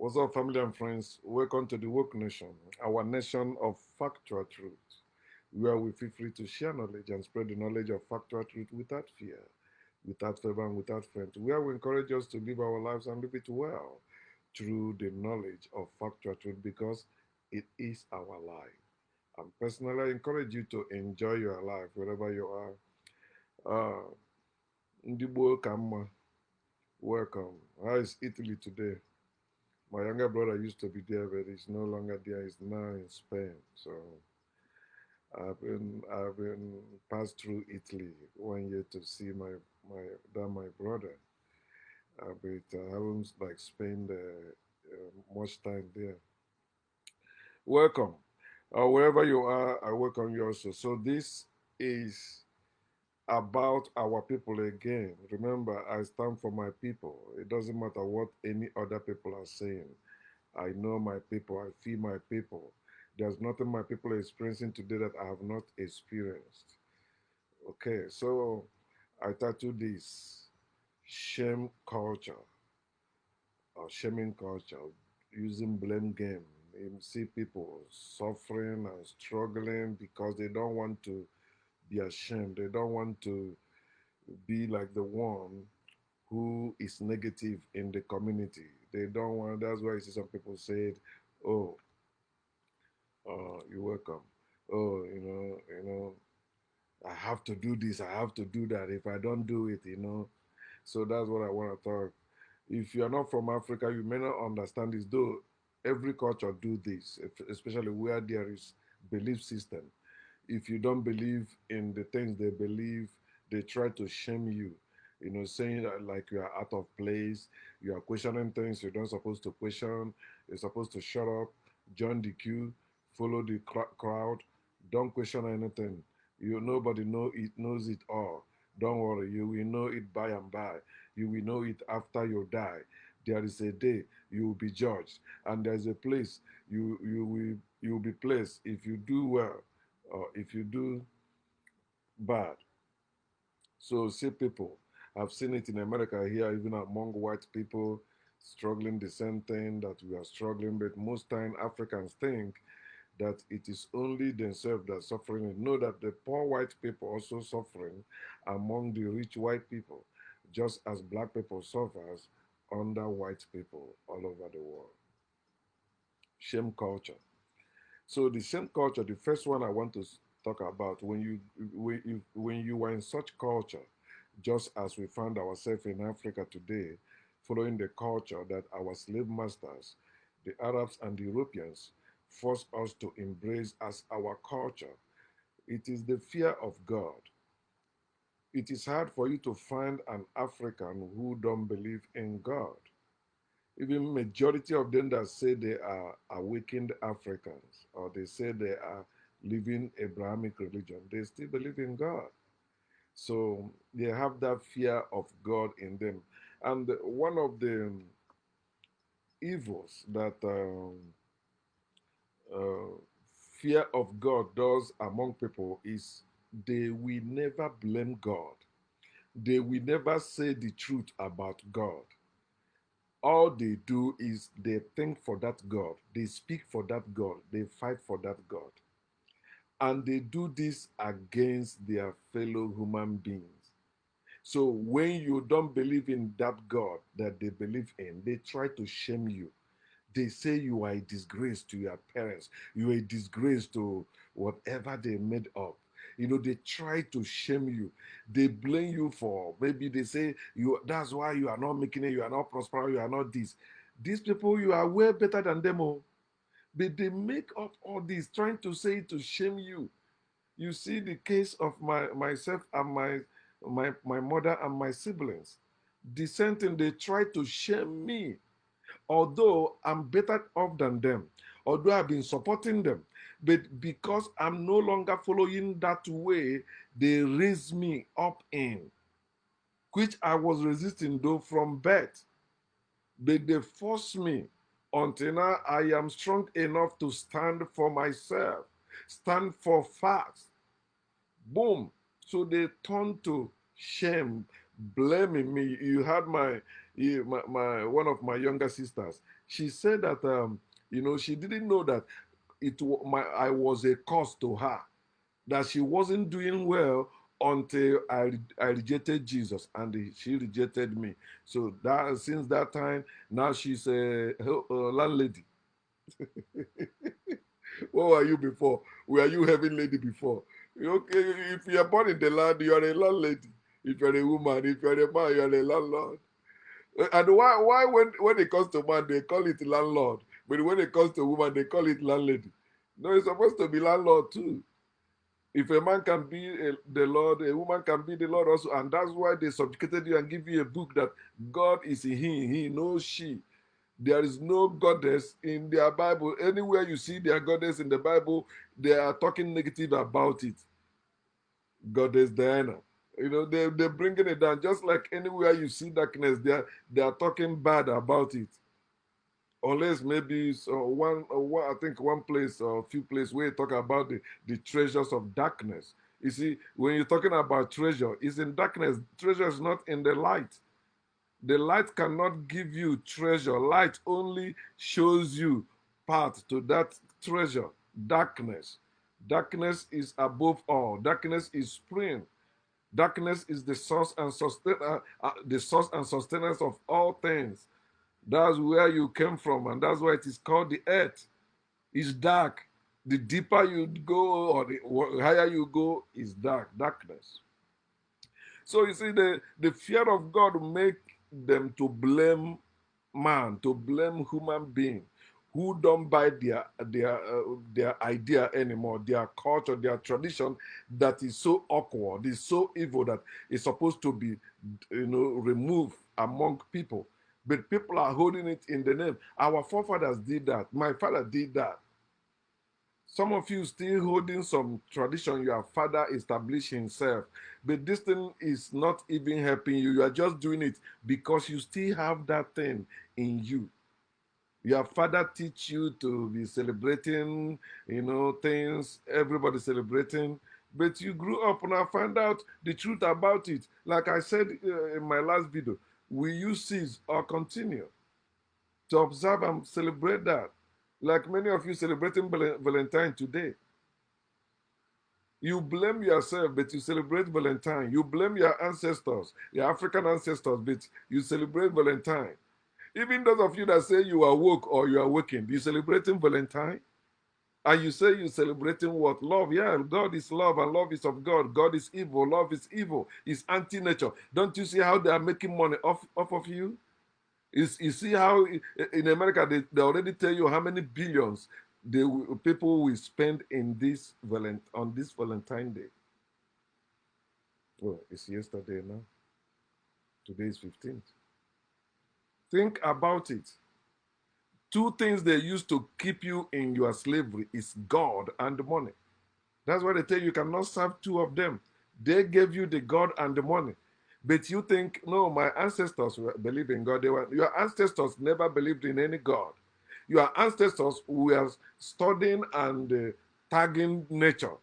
What's up, family and friends? Welcome to the Woke Nation, our nation of factual truth, where we feel free to share knowledge and spread the knowledge of factual truth without fear, without favor, and without fear. Where we encourage us to live our lives and live it well through the knowledge of factual truth because it is our life. And personally, I encourage you to enjoy your life wherever you are. Uh, Ndibo Kama, welcome. How is Italy today? My younger brother used to be there, but he's no longer there. He's now in Spain. So I've been passed through Italy 1 year to see my brother. But I haven't like spent much time there. Welcome, wherever you are. I welcome you also. So this is about our people again. Remember, I stand for my people. It doesn't matter what any other people are saying. I know my people. I feel my people. There's nothing my people are experiencing today that I have not experienced. Okay, so I tattoo this shame culture or shaming culture using blame game. You see people suffering and struggling because they don't want to be ashamed. They don't want to be like the one who is negative in the community. They don't want. That's why you see some people said, "Oh, you're welcome. Oh, I have to do this, I have to do that. If I don't do it, So that's what I want to talk. If you are not from Africa, you may not understand this, though every culture do this, especially where there is belief system. If you don't believe in the things they believe, they try to shame you. Saying that like you are out of place, you are questioning things you're not supposed to question, you're supposed to shut up, join the queue, follow the crowd, don't question anything. Nobody knows it all. Don't worry, you will know it by and by. You will know it after you die. There is a day you will be judged, and there's a place you will be placed if you do well or if you do bad. So see people, I've seen it in America here, even among white people struggling the same thing that we are struggling, but most time Africans think that it is only themselves that are suffering and know that the poor white people also suffering among the rich white people, just as black people suffers under white people all over the world. Shame culture. So the shame culture, the first one I want to talk about, when you were in such culture, just as we found ourselves in Africa today, following the culture that our slave masters, the Arabs and the Europeans, forced us to embrace as our culture. It is the fear of God. It is hard for you to find an African who don't believe in God. Even majority of them that say they are awakened Africans or they say they are living Abrahamic religion, they still believe in God. So they have that fear of God in them. And one of the evils that uh, fear of God does among people is they will never blame God. They will never say the truth about God. All they do is they think for that God, they speak for that God, they fight for that God. And they do this against their fellow human beings. So when you don't believe in that God that they believe in, they try to shame you. They say you are a disgrace to your parents, you are a disgrace to whatever they made up. They try to shame you. They blame you for, maybe they say you, that's why you are not making it, you are not prospering, you are not this. These people, you are way better than them all. But they make up all this trying to say to shame you. You see the case of myself and my mother and my siblings. The same thing, they try to shame me, although I'm better off than them, although I've been supporting them. But because I'm no longer following that way they raised me up in, which I was resisting though from birth, but they forced me until now I am strong enough to stand for myself, stand for facts. Boom. So they turn to shame, blaming me. You had my one of my younger sisters. She said that she didn't know that I was a cause to her, that she wasn't doing well until I rejected Jesus and she rejected me. So that since that time, now she's a landlady. What were you before? Were you heaven lady before? Okay, if you are born in the land, you are a landlady. If you're a woman, if you're a man, you're a landlord. And why when it comes to man, they call it landlord, but when it comes to woman, they call it landlady. No, it's supposed to be landlord too. If a man can be the Lord, a woman can be the Lord also. And that's why they subjugated you and give you a book that God is in he knows she. There is no goddess in their Bible. Anywhere you see their goddess in the Bible, they are talking negative about it. Goddess Diana. They're bringing it down. Just like anywhere you see darkness, they are talking bad about it. Unless maybe one, I think one place or a few places where you talk about the treasures of darkness. You see, when you're talking about treasure, it's in darkness. Treasure is not in the light. The light cannot give you treasure. Light only shows you path to that treasure. Darkness. Darkness is above all. Darkness is spring. Darkness is the source and sustenance of all things. That's where you came from, and that's why it is called the earth. It's dark. The deeper you go or the higher you go is darkness. So you see, the fear of God make them to blame man, to blame human being who don't buy their idea anymore, their culture, their tradition that is so awkward, is so evil that is supposed to be, removed among people. But people are holding it in the name. Our forefathers did that. My father did that. Some of you still holding some tradition your father established himself, but this thing is not even helping you. You are just doing it because you still have that thing in you. Your father teach you to be celebrating, things everybody celebrating, but you grew up and I found out the truth about it. Like I said in my last video, will you cease or continue to observe and celebrate that? Like many of you celebrating Valentine today. You blame yourself, but you celebrate Valentine. You blame your ancestors, your African ancestors, but you celebrate Valentine. Even those of you that say you are woke or you are waking, you celebrating Valentine? And you say you're celebrating what? Love. Yeah, God is love and love is of God. God is evil. Love is evil. It's anti-nature. Don't you see how they are making money off of you? You see how in America they already tell you how many billions people will spend on this Valentine Day. Well, it's yesterday now. Today is 15th. Think about it. Two things they use to keep you in your slavery is God and money. That's why they tell you cannot serve two of them. They gave you the God and the money. But you think, no, my ancestors believe in God. Your ancestors never believed in any God. Your ancestors were studying and tagging nature.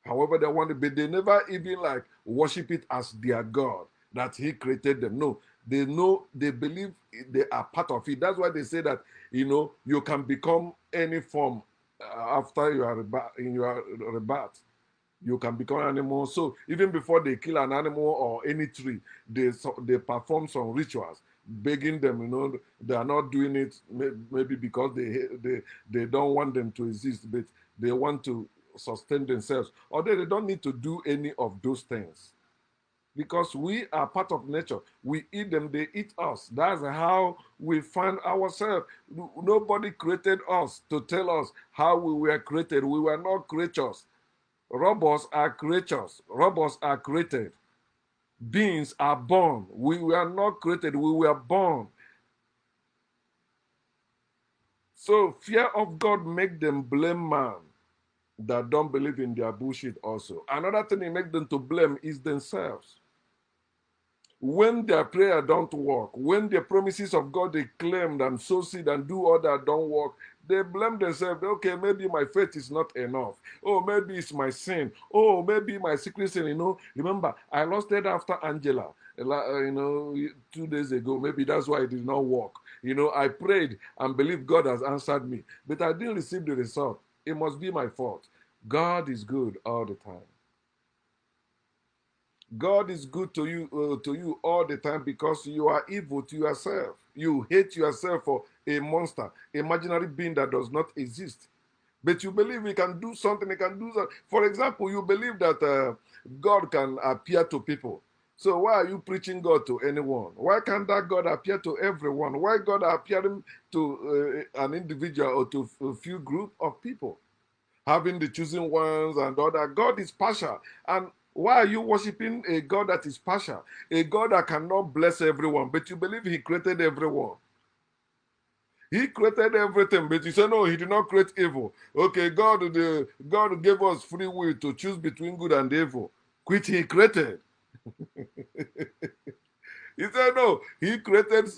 However they want it, but they never even like worship it as their God, that he created them. No, they know, they believe they are part of it. That's why they say that, you can become any form after you are in your rebirth. You can become an animal. So even before they kill an animal or any tree, they perform some rituals, begging them. They are not doing it maybe because they don't want them to exist, but they want to sustain themselves. Or they don't need to do any of those things because we are part of nature. We eat them, they eat us. That's how we find ourselves. Nobody created us to tell us how we were created. We were not creatures. Robots are creatures. Robots are created. Beings are born. We were not created. We were born. So fear of God make them blame man that don't believe in their bullshit also. Another thing they make them to blame is themselves. When their prayer don't work, when the promises of God they claimed and sow seed and do all that don't work, they blame themselves. Okay, maybe my faith is not enough. Oh, maybe it's my sin. Oh, maybe my secret sin. Remember, I lost it after Angela. 2 days ago. Maybe that's why it did not work. I prayed and believed God has answered me, but I didn't receive the result. It must be my fault. God is good all the time. God is good to you all the time because you are evil to yourself. You hate yourself for a monster, imaginary being that does not exist. But you believe he can do something, he can do something. For example, you believe that God can appear to people. So why are you preaching God to anyone? Why can't that God appear to everyone? Why God appearing to an individual or to a few group of people? Having the chosen ones and all that. God is partial. And why are you worshiping a God that is partial? A God that cannot bless everyone, but you believe he created everyone. He created everything, but you say, no, he did not create evil. Okay, God gave us free will to choose between good and evil, which he created. He said, no, he created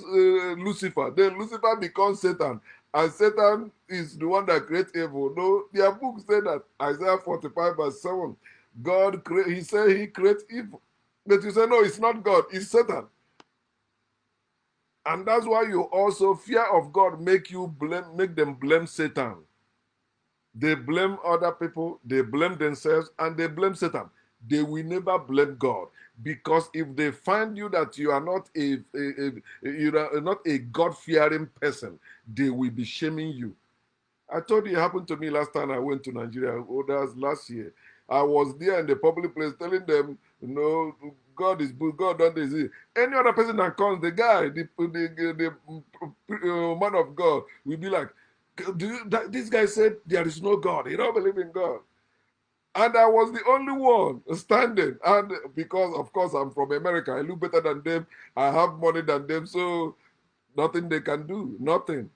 Lucifer. Then Lucifer becomes Satan. And Satan is the one that creates evil. No, their book said that, Isaiah 45 verse 7. He said he creates evil. But you say, no, it's not God, it's Satan. And that's why you also, fear of God make them blame Satan. They blame other people, they blame themselves, and they blame Satan. They will never blame God, because if they find you that you are not a God-fearing person, they will be shaming you. I told you it happened to me last time I went to Nigeria. Oh, that was last year. I was there in the public place telling them, God is good, God don't exist. Any other person that comes, the guy, the man of God, will be like, this guy said there is no God. He don't believe in God. And I was the only one standing. And because, of course, I'm from America, I look better than them. I have money than them. So nothing they can do. Nothing.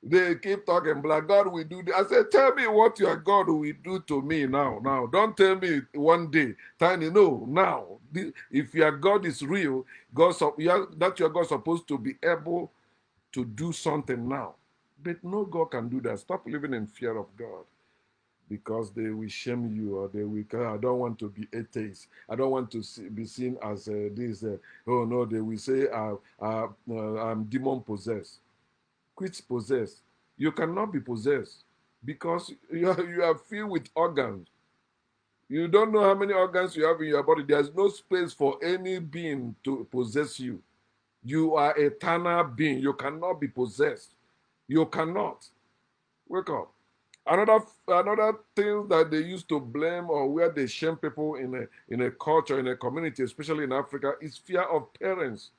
They keep talking, black God will do this. I said, tell me what your God will do to me now. Now, don't tell me one day. Tiny, no, now. If your God is real, that your God supposed to be able to do something now. But no God can do that. Stop living in fear of God, because they will shame you, or they will. I don't want to be atheist. I don't want to be seen as this. Oh no, they will say I'm demon possessed. Quit possessed. You cannot be possessed, because you are filled with organs. You don't know how many organs you have in your body. There's no space for any being to possess you. You are a eternal being. You cannot be possessed. You cannot. Wake up. Another thing that they used to blame, or where they shame people in a culture, in a community, especially in Africa, is fear of parents.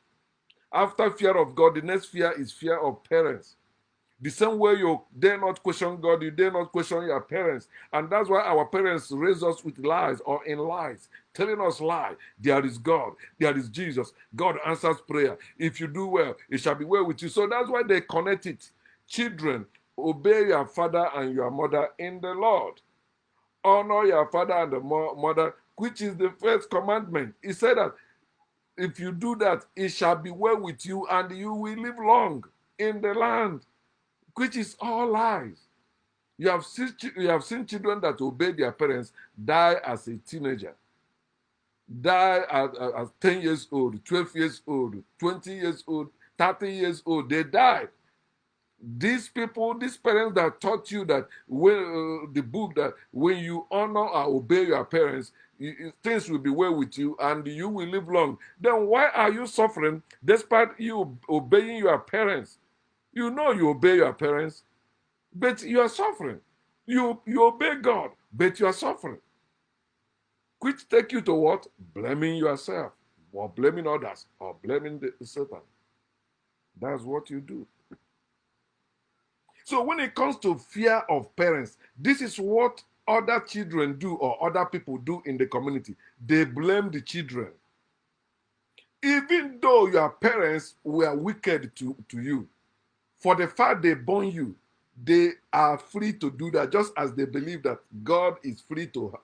After fear of God, the next fear is fear of parents. The same way you dare not question God, you dare not question your parents. And that's why our parents raise us with lies, or in lies, telling us lie. There is God, there is Jesus. God answers prayer. If you do well, it shall be well with you. So that's why they connect it. Children, obey your father and your mother in the Lord. Honor your father and the mother, which is the first commandment. He said that if you do that, it shall be well with you and you will live long in the land, which is all lies. You have seen children that obey their parents die as a teenager, die as 10 years old, 12 years old, 20 years old, 30 years old. They died. These people, these parents that taught you that the book, that when you honor or obey your parents, things will be well with you and you will live long. Then why are you suffering despite you obeying your parents? You know you obey your parents, but you are suffering. You obey God, but you are suffering. Which take you to what? Blaming yourself, or blaming others, or blaming the Satan. That's what you do. So when it comes to fear of parents, this is what other children do, or other people do in the community. They blame the children. Even though your parents were wicked to you, for the fact they born you, they are free to do that, just as they believe that God is free to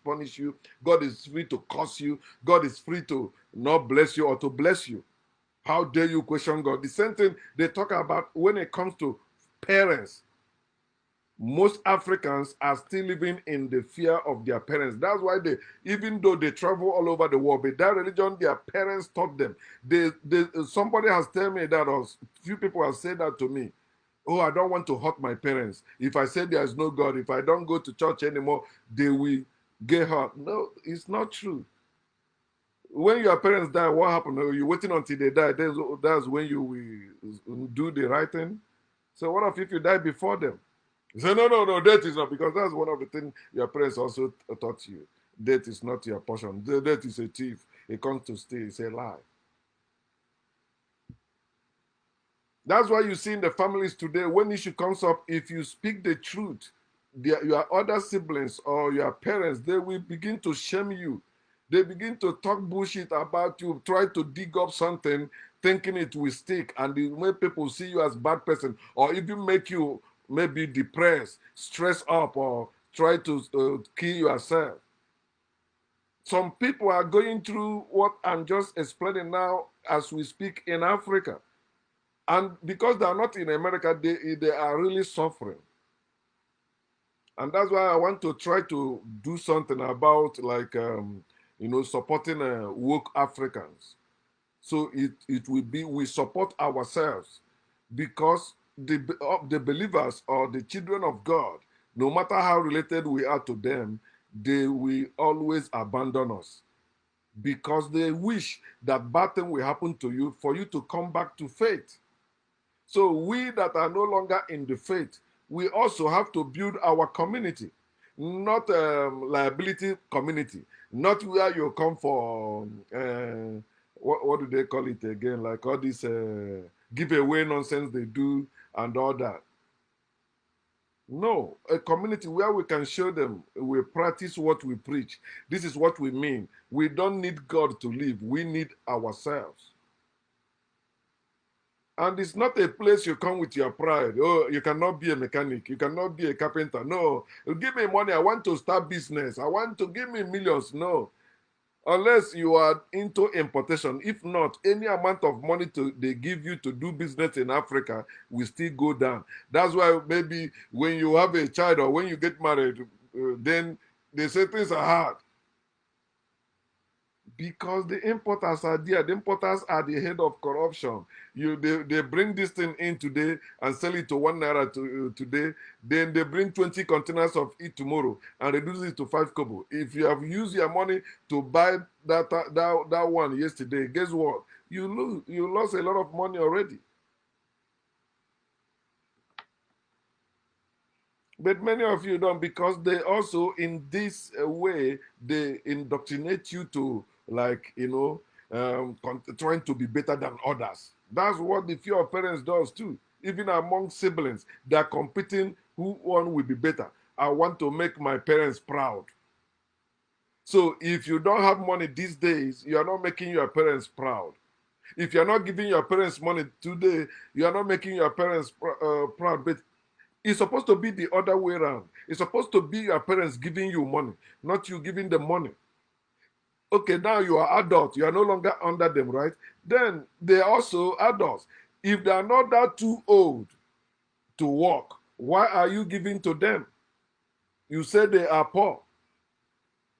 punish you, God is free to curse you, God is free to not bless you or to bless you. How dare you question God? The same thing they talk about when it comes to parents. Most Africans are still living in the fear of their parents. That's why they, even though they travel all over the world, but that religion their parents taught them. Somebody has told me that, or few people have said that to me. Oh, I don't want to hurt my parents. If I say there is no God, if I don't go to church anymore, they will get hurt. No, it's not true. When your parents die, what happened? You're waiting until they die. That's when you will do the right thing. So what if you die before them? You say, no, no, no, death is not, because that's one of the things your parents also taught you. Death is not your portion. Death is a thief. It comes to steal. It's a lie. That's why you see in the families today, when issue comes up, if you speak the truth, your other siblings or your parents, they will begin to shame you. They begin to talk bullshit about you, try to dig up something, thinking it will stick. And when people see you as bad person, or even make you maybe depressed, stressed up, or try to kill yourself. Some people are going through what I'm just explaining now as we speak in Africa. And because they are not in America, they are really suffering. And that's why I want to try to do something about, like, supporting woke Africans. So it will be, we support ourselves, because the believers or the children of God, no matter how related we are to them, they will always abandon us, because they wish that bad thing will happen to you for you to come back to faith. So we that are no longer in the faith, we also have to build our community, not liability community, not where you come for, what do they call it again, like all this giveaway nonsense they do and all that. No, a community where we can show them we practice what we preach. This is what we mean. We don't need God to live, we need ourselves. And it's not a place you come with your pride. Oh, you cannot be a mechanic. You cannot be a carpenter. No. Give me money. I want to start business. I want to give me millions. No. Unless you are into importation. If not, any amount of money they give you to do business in Africa will still go down. That's why maybe when you have a child or when you get married, then they say things are hard. Because the importers are there. The importers are the head of corruption. They bring this thing in today and sell it to 1 naira today. Then they bring 20 containers of it tomorrow and reduce it to 5 kobo. If you have used your money to buy that one yesterday, guess what? You lost a lot of money already. But many of you don't, because they also, in this way, they indoctrinate you to, like, trying to be better than others. That's what the fear of parents does too. Even among siblings, they're competing who one will be better. I want to make my parents proud. So if you don't have money these days, you are not making your parents proud. If you're not giving your parents money today, you are not making your parents proud. But it's supposed to be the other way around. It's supposed to be your parents giving you money, not you giving them money. Okay, now you are adult. You are no longer under them, right? Then they are also adults. If they are not that too old to work, why are you giving to them? You say they are poor.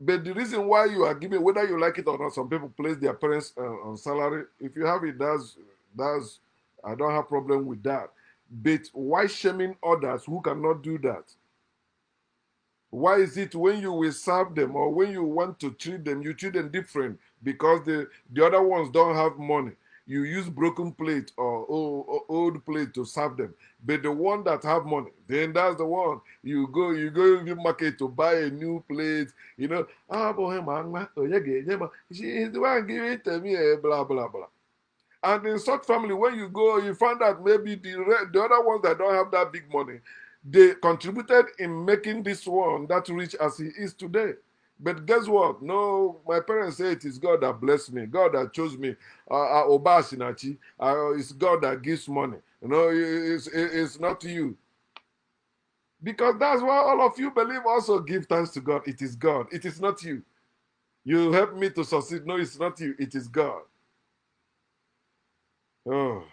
But the reason why you are giving, whether you like it or not, some people place their parents on salary. If you have it, that's I don't have problem with that. But why shaming others who cannot do that? Why is it when you will serve them or when you want to treat them, you treat them different because the other ones don't have money? You use broken plate or old plate to serve them. But the one that have money, then that's the one. You go in the market to buy a new plate. She's the one giving it to me, blah, blah, blah. And in such family, when you go, you find out maybe the other ones that don't have that big money, they contributed in making this one that rich as he is today. But guess what? No, my parents say it is God that blessed me, God that chose me. Oba Sinachi, it's God that gives money. It's not you. Because that's why all of you believe also give thanks to God. It is God. It is not you. You help me to succeed. No, it's not you. It is God. Oh,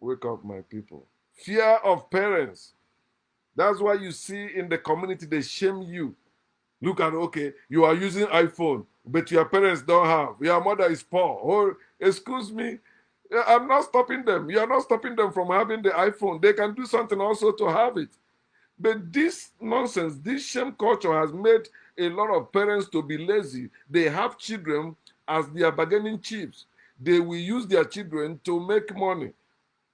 wake up, my people. Fear of parents. That's why you see in the community, they shame you. Look at, okay, you are using iPhone, but your parents don't have. Your mother is poor. Oh, excuse me. I'm not stopping them. You are not stopping them from having the iPhone. They can do something also to have it. But this nonsense, this shame culture has made a lot of parents to be lazy. They have children as their bargaining chips. They will use their children to make money.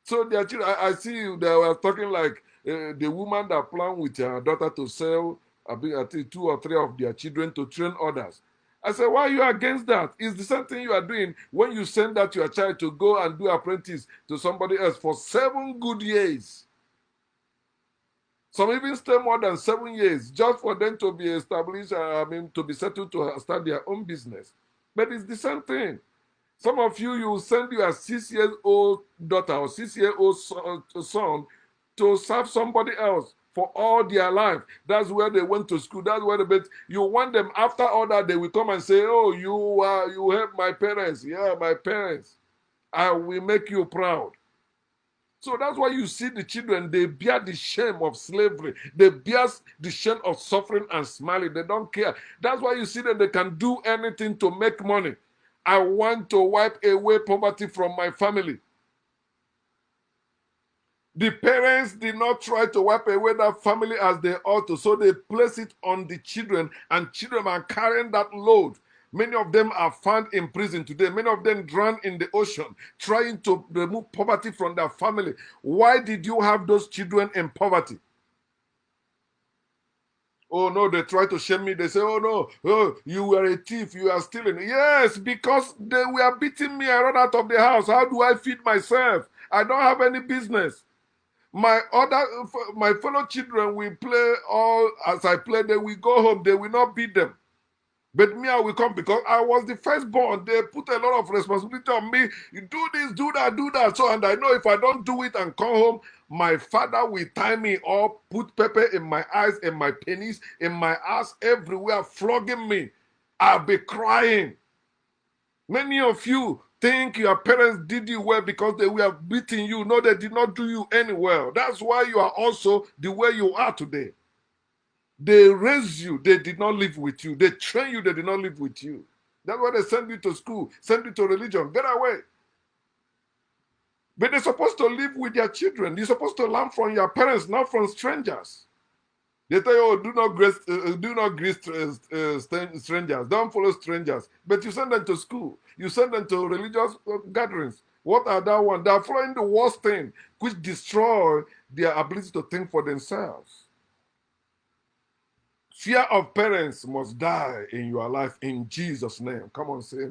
So their children, I see they were talking like the woman that planned with her daughter to sell, I think 2 or 3 of their children to train others. I said, why are you against that? It's the same thing you are doing when you send that your child to go and do apprentice to somebody else for 7 good years. Some even stay more than 7 years just for them to be established, to be settled to start their own business. But it's the same thing. Some of you, you will send your 6-year-old daughter or 6-year-old son to serve somebody else for all their life. That's where they went to school. That's where but you want them after all that, they will come and say, oh, you help my parents. Yeah, my parents. I will make you proud. So that's why you see the children, they bear the shame of slavery. They bear the shame of suffering and smiling. They don't care. That's why you see that they can do anything to make money. I want to wipe away poverty from my family. The parents did not try to wipe away that family as they ought to, so they place it on the children, and children are carrying that load. Many of them are found in prison today. Many of them drowned in the ocean, trying to remove poverty from their family. Why did you have those children in poverty? Oh no, they try to shame me. They say, oh no, oh, you were a thief, you are stealing. Yes, because they were beating me. I run out of the house. How do I feed myself? I don't have any business. My fellow children will play all as I play. They will go home. They will not beat them. But me, I will come because I was the firstborn. They put a lot of responsibility on me. You do this, do that, do that. So, and I know if I don't do it and come home, my father will tie me up, put pepper in my eyes, in my penis, in my ass, everywhere, flogging me. I'll be crying. Many of you think your parents did you well because they were beating you. No, they did not do you any well. That's why you are also the way you are today. They raised you, they did not live with you. They trained you, they did not live with you. That's why they send you to school, send you to religion. Get away. But they're supposed to live with their children. You're supposed to learn from your parents, not from strangers. They tell you, oh, do not greet strangers. Don't follow strangers. But you send them to school. You send them to religious gatherings. What are that one? They are following the worst thing, which destroy their ability to think for themselves. Fear of parents must die in your life in Jesus' name. Come on, say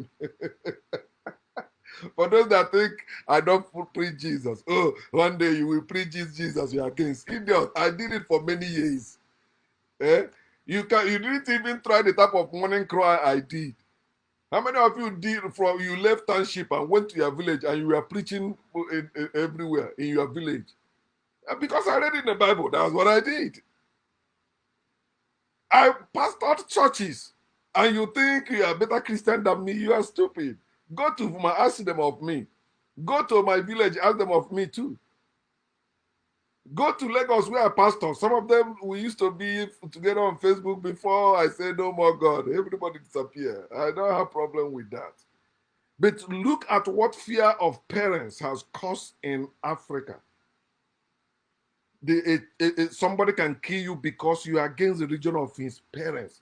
for those that think I don't preach Jesus, oh, one day you will preach Jesus, you are against. Idiot, I did it for many years. Eh? You didn't even try the type of morning cry I did. How many of you did you left township and went to your village and you were preaching everywhere in your village? Because I read in the Bible, that's what I did. I pastored churches, and you think you are a better Christian than me, you are stupid. Go to my ask them of me. Go to my village, ask them of me too. Go to Lagos where I pastor. Some of them we used to be together on Facebook before I said no more God. Everybody disappear. I don't have problem with that. But look at what fear of parents has caused in Africa. Somebody can kill you because you are against the religion of his parents.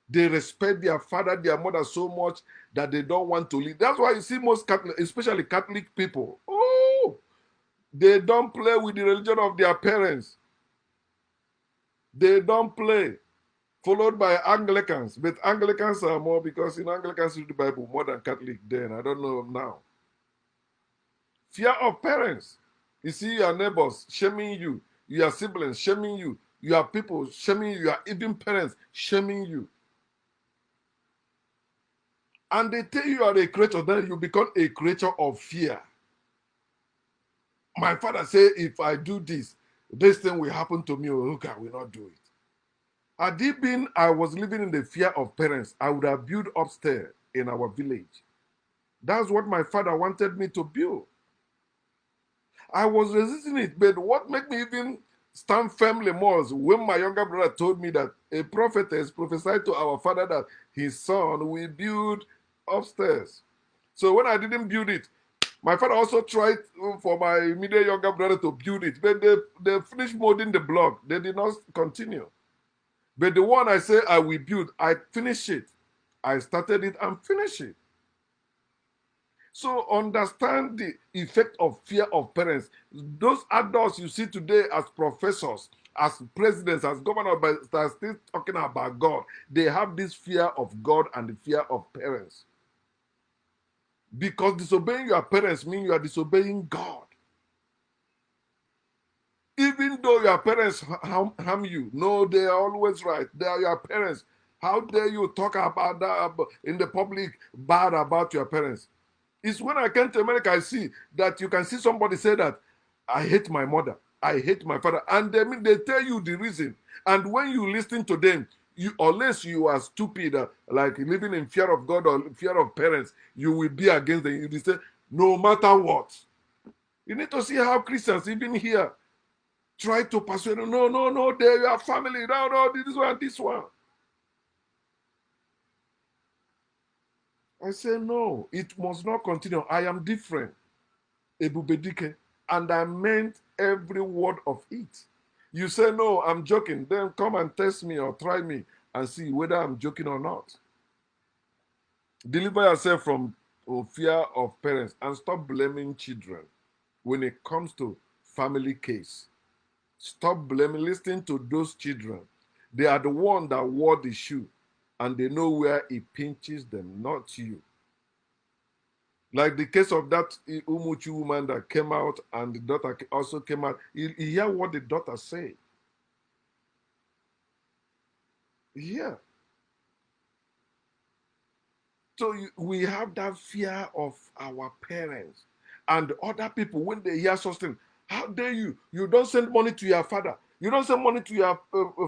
They respect their father, their mother so much that they don't want to leave. That's why you see most Catholic, especially Catholic people, oh, they don't play with the religion of their parents. They don't play. Followed by Anglicans. But Anglicans are more because in Anglicans read the Bible more than Catholic then. I don't know now. Fear of parents. You see your neighbors shaming you, your siblings shaming you, your people shaming you, your even parents shaming you. And they tell you are a creature, then you become a creature of fear. My father said, if I do this, this thing will happen to me. Oh, God, I will not do it. Had it been I was living in the fear of parents, I would have built upstairs in our village. That's what my father wanted me to build. I was resisting it, but what made me even stand firmly more when my younger brother told me that a prophetess prophesied to our father that his son will build upstairs. So when I didn't build it, my father also tried for my immediate younger brother to build it. But they finished molding the block. They did not continue. But the one I say I will build, I finish it. I started it and finished it. So understand the effect of fear of parents. Those adults you see today as professors, as presidents, as governors, but are still talking about God. They have this fear of God and the fear of parents. Because disobeying your parents means you are disobeying God. Even though your parents harm you, no, they are always right. They are your parents. How dare you talk about that in the public bad about your parents? It's when I came to America, I see that you can see somebody say that I hate my mother, I hate my father, and they tell you the reason. And when you listen to them, unless you are stupid, like living in fear of God or fear of parents, you will be against them. You will say, no matter what. You need to see how Christians, even here, try to persuade them. No, no, no, they are family. No, no, this one, this one. I say, no, it must not continue. I am different. Ebubedike, and I meant every word of it. You say, no, I'm joking. Then come and test me or try me and see whether I'm joking or not. Deliver yourself from fear of parents and stop blaming children when it comes to family case. Stop blaming, listening to those children. They are the one that wore the shoe and they know where it pinches them, not you. Like the case of that Umuchu woman that came out and the daughter also came out. You hear what the daughter said. Yeah. So we have that fear of our parents and other people when they hear something. How dare you? You don't send money to your father. You don't send money to your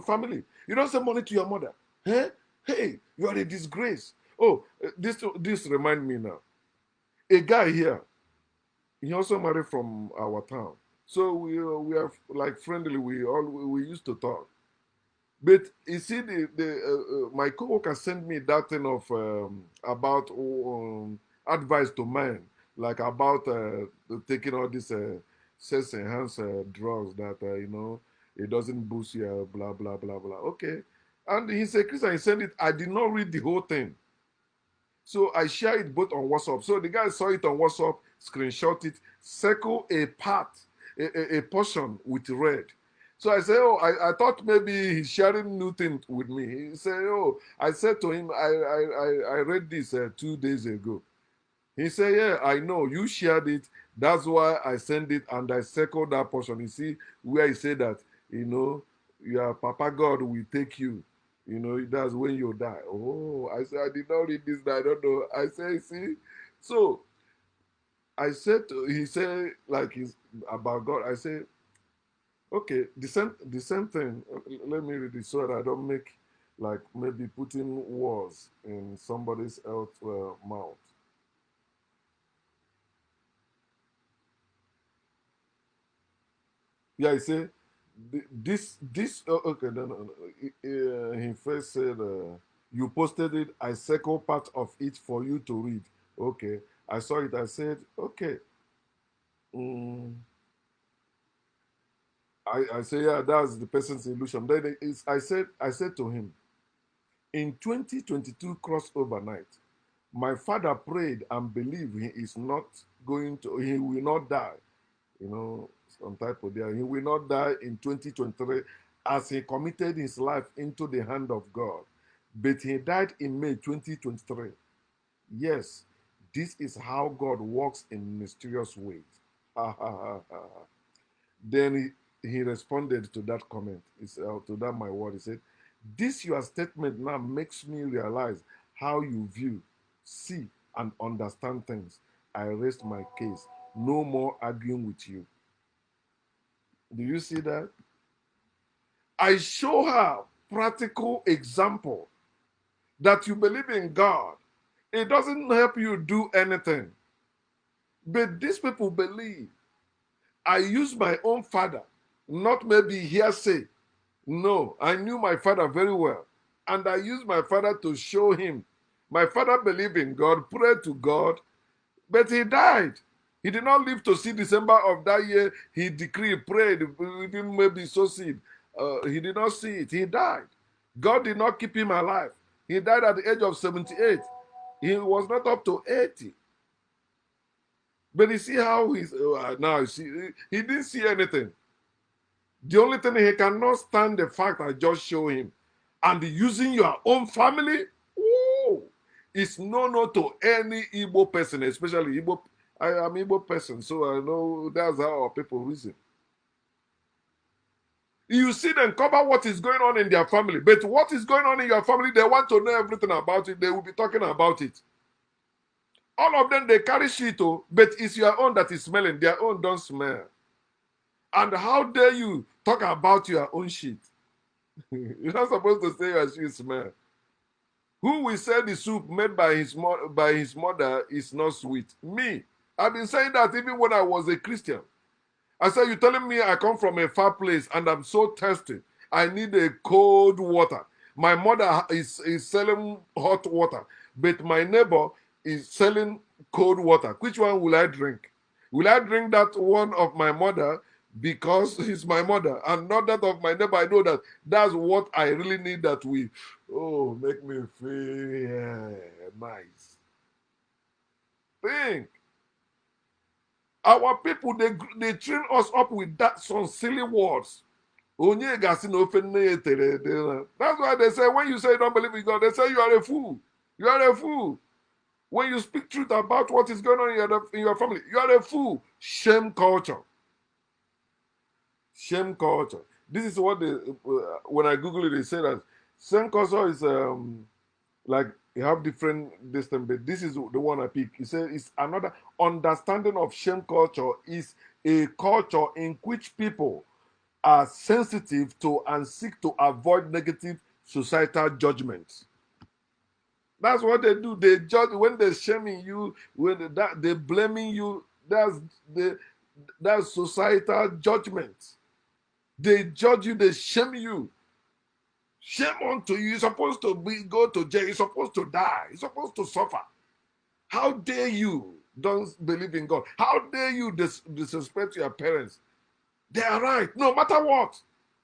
family. You don't send money to your mother. Hey, hey, you are a disgrace. Oh, this remind me now. A guy here, he also married from our town. So we are like friendly. We used to talk. But you see, my coworker sent me that thing of about advice to men, like about taking all these sex enhanced drugs that it doesn't boost your blah blah blah blah. Okay, and he's a Christian. He sent it. I did not read the whole thing, so I share it both on WhatsApp. So the guy saw it on WhatsApp, screenshot it, circle a part, a portion with red. So I said, oh, I thought maybe he's sharing new things with me. He said, oh, I said to him, I read this 2 days ago. He said, yeah, I know, you shared it. That's why I sent it and I circled that portion. You see where he said that, your Papa God will take you. That's when you die. Oh, I said, I did not read this. I don't know. I said, see? So he said, like, he's about God. I said, okay, the same thing. Let me read it so that I don't make, like, maybe putting words in somebody's else mouth. Yeah, he said, this, okay, no, no, no. He first said, you posted it. I circle part of it for you to read. Okay, I saw it. I said, okay. Mm, I say, yeah, that's the person's illusion. Then I said to him, in 2022 crossover night, my father prayed and believed he will not die. Some type of there. He will not die in 2023 as he committed his life into the hand of God. But he died in May 2023. Yes, this is how God works in mysterious ways. Then he responded to that comment. To that my word. He said, this your statement now makes me realize how you view, see, and understand things. I rest my case. No more arguing with you. Do you see that? I show her practical example that you believe in God. It doesn't help you do anything. But these people believe. I use my own father. Not maybe hearsay. No, I knew my father very well. And I used my father to show him. My father believed in God, prayed to God, but he died. He did not live to see December of that year. He decreed, prayed, even maybe so seed. He did not see it. He died. God did not keep him alive. He died at the age of 78. He was not up to 80. But you see how he's now. You see, he didn't see anything. The only thing he cannot stand the fact I just show him, and using your own family, ooh, it's no to any Igbo person, especially Igbo. I am Igbo person, so I know that's how our people reason. You see them cover what is going on in their family, but what is going on in your family, they want to know everything about it. They will be talking about it. All of them, they carry shit, oh, but it's your own that is smelling. Their own don't smell. And how dare you talk about your own shit? You're not supposed to say your shit smell. Who will say the soup made by his mother is not sweet? Me. I've been saying that even when I was a Christian. I said, you're telling me I come from a far place and I'm so thirsty. I need a cold water. My mother is selling hot water, but my neighbor is selling cold water. Which one will I drink? Will I drink that one of my mother because he's my mother and not that of my neighbor? I know that that's what I really need, that we, oh, make me feel nice. Think. Our people, they train us up with that some silly words. That's why they say when you say you don't believe in God, they say you are a fool. You are a fool. When you speak truth about what is going on in your family, you are a fool. Shame culture. Shame culture. This is what they, when I Google it, they say that shame culture is like you have different distance, but this is the one I pick. He said it's another understanding of shame culture is a culture in which people are sensitive to and seek to avoid negative societal judgments. That's what they do. They judge when they're shaming you, when they're blaming you. That's societal judgment. They judge you, they shame you. Shame unto you. You're supposed to go to jail. You're supposed to die. You're supposed to suffer. How dare you don't believe in God? How dare you disrespect your parents? They are right. No matter what.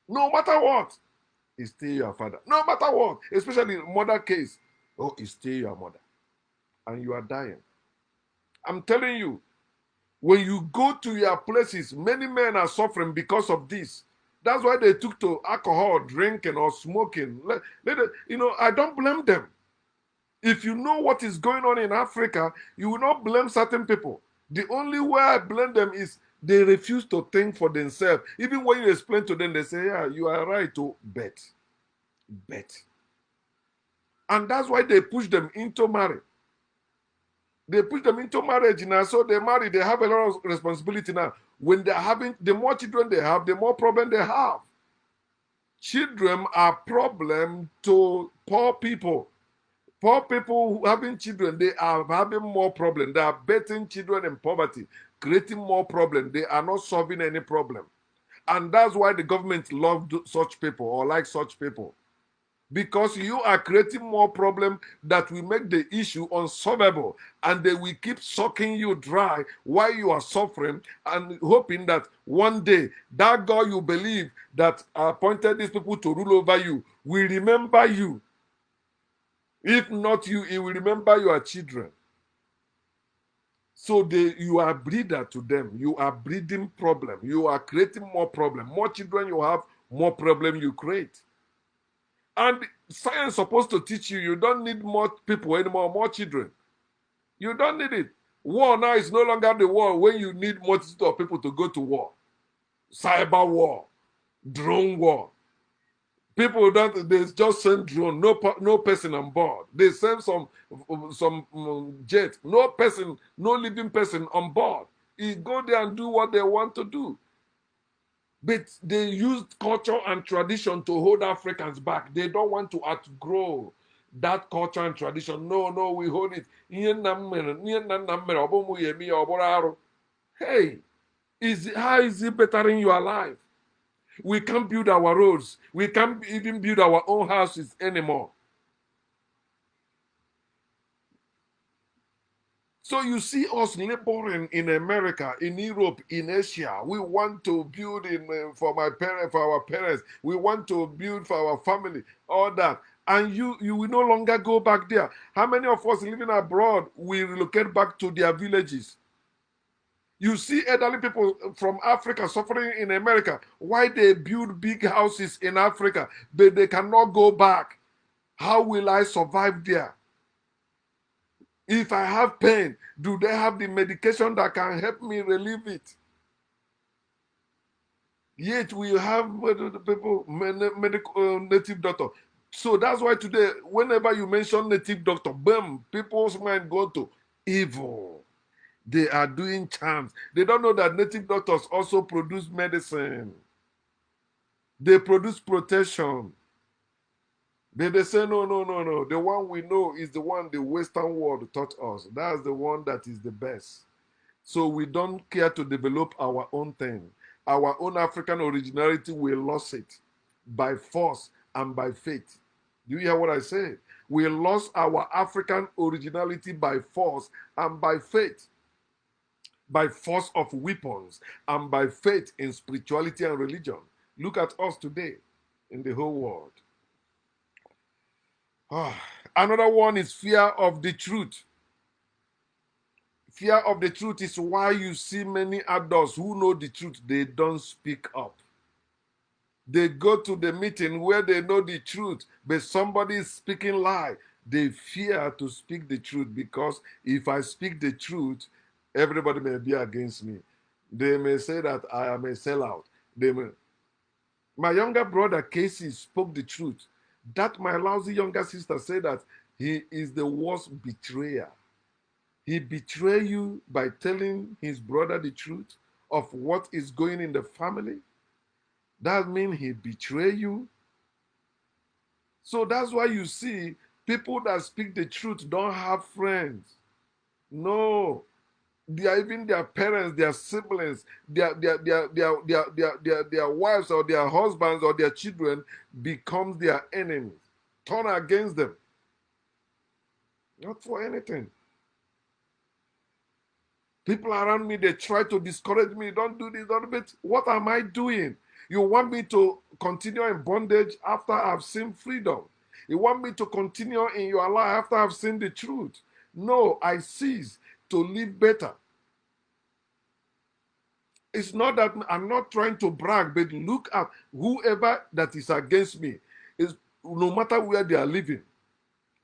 No matter what. It's still your father. No matter what. Especially in mother case. Oh, it's still your mother. And you are dying. I'm telling you, when you go to your places, many men are suffering because of this. That's why they took to alcohol, drinking, or smoking. I don't blame them. If you know what is going on in Africa, you will not blame certain people. The only way I blame them is they refuse to think for themselves. Even when you explain to them, they say, yeah, you are right to bet. Bet. And that's why they push them into marriage. They push them into marriage now, so they marry, they have a lot of responsibility now. When they're having, the more children they have, the more problem they have. Children are problem to poor people. Poor people who having children, they are having more problem. They are betting children in poverty, creating more problem. They are not solving any problem. And that's why the government love such people or like such people. Because you are creating more problem that will make the issue unsolvable, and they will keep sucking you dry while you are suffering and hoping that one day that God you believe that appointed these people to rule over you will remember you. If not you, he will remember your children. So you are breeder to them. You are breeding problem. You are creating more problem. More children you have, more problem you create. And science is supposed to teach you, you don't need more people anymore, more children. You don't need it. War now is no longer the war when you need multitude of people to go to war. Cyber war, drone war. People don't, they just send drone, no person on board. They send some jet, no person, no living person on board. You go there and do what they want to do. But they used culture and tradition to hold Africans back. They don't want to outgrow that culture and tradition. No, we hold it. Hey, how is it bettering your life? We can't build our roads. We can't even build our own houses anymore. So you see us laboring in America, in Europe, in Asia. We want to build for my parents, for our parents. We want to build for our family, all that. And you will no longer go back there. How many of us living abroad will relocate back to their villages? You see elderly people from Africa suffering in America. Why they build big houses in Africa, but they cannot go back? How will I survive there? If I have pain, do they have the medication that can help me relieve it? Yet we have people, medical native doctor. So that's why today, whenever you mention native doctor, boom, people's mind go to evil. They are doing charms. They don't know that native doctors also produce medicine. They produce protection. They say, no, no, no, no. The one we know is the one the Western world taught us. That's the one that is the best. So we don't care to develop our own thing. Our own African originality, we lost it by force and by faith. Do you hear what I say? We lost our African originality by force and by faith, by force of weapons and by faith in spirituality and religion. Look at us today in the whole world. Another one is fear of the truth. Fear of the truth is why you see many adults who know the truth, they don't speak up. They go to the meeting where they know the truth, but somebody is speaking lie. They fear to speak the truth because if I speak the truth, everybody may be against me. They may say that I am a sellout. My younger brother Casey spoke the truth. That my lousy younger sister said that he is the worst betrayer. He betrayed you by telling his brother the truth of what is going in the family. That means he betrayed you. So that's why you see people that speak the truth don't have friends. No. They are even their parents, their siblings, their wives or their husbands or their children becomes their enemies. Turn against them. Not for anything. People around me, they try to discourage me. Don't do this, don't do it. What am I doing? You want me to continue in bondage after I've seen freedom? You want me to continue in your life after I've seen the truth? No, I cease to live better. It's not that I'm not trying to brag, but look at whoever that is against me. Is no matter where they are living,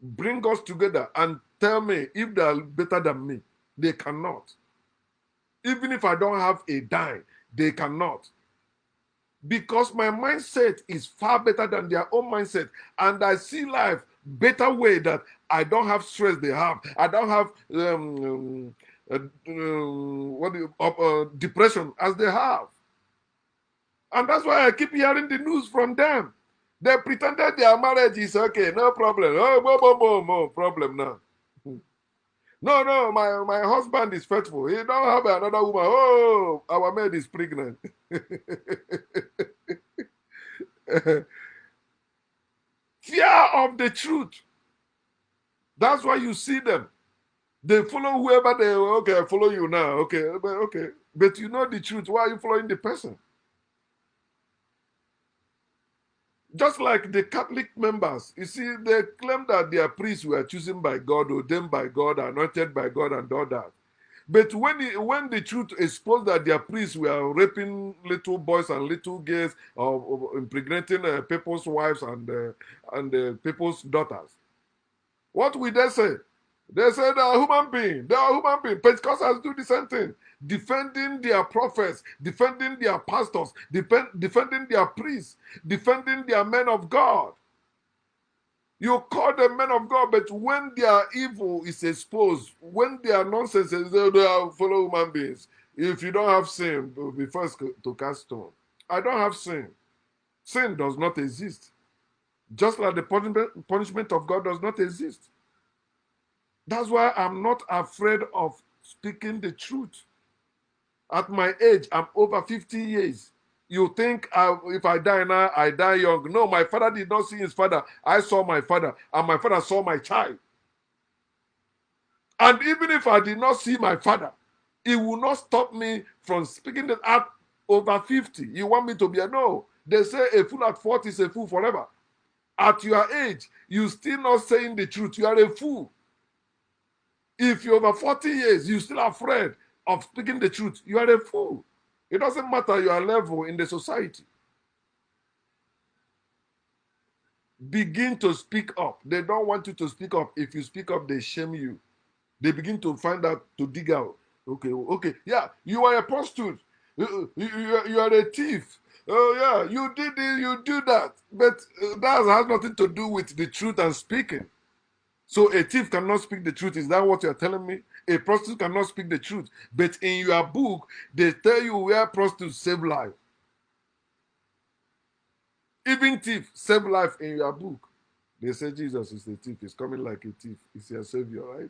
bring us together and tell me if they are better than me. They cannot. Even if I don't have a dime, they cannot. Because my mindset is far better than their own mindset. And I see life better way that I don't have stress they have. I don't have depression as they have. And that's why I keep hearing the news from them. They pretended their marriage is okay, no problem. Oh, no problem now. No, no, my husband is faithful. He don't have another woman. Oh, our maid is pregnant. Fear of the truth. That's why you see them. They follow whoever they, okay, I follow you now. Okay. But you know the truth. Why are you following the person? Just like the Catholic members, you see, they claim that their priests were chosen by God, ordained by God, anointed by God, and all that. But when the truth exposed that their priests were raping little boys and little girls, or impregnating people's wives and people's daughters, what will they say? They say they are human beings. They are human beings. Pentecostals do the same thing. Defending their prophets, defending their pastors, defending their priests, defending their men of God. You call them men of God, but when their evil is exposed, when their nonsense is they are fellow human beings. If you don't have sin, be first to cast stone. I don't have sin. Sin does not exist. Just like the punishment of God does not exist. That's why I'm not afraid of speaking the truth. At my age, I'm over 50 years. You think if I die now, I die young. No, my father did not see his father. I saw my father, and my father saw my child. And even if I did not see my father, it will not stop me from speaking the at over 50. You want me to be a no? They say a fool at 40 is a fool forever. At your age, you still not saying the truth. You are a fool. If you're over 40 years, you still afraid of speaking the truth. You are a fool. It doesn't matter your level in the society. Begin to speak up. They don't want you to speak up. If you speak up, they shame you. They begin to find out, to dig out. Okay, yeah, you are a prostitute. You are a thief. Oh, yeah, you did this, you do that. But that has nothing to do with the truth and speaking. So a thief cannot speak the truth. Is that what you're telling me? A prostitute cannot speak the truth. But in your book, they tell you where prostitutes save life. Even thief save life in your book. They say Jesus is a thief. He's coming like a thief. He's your savior, right?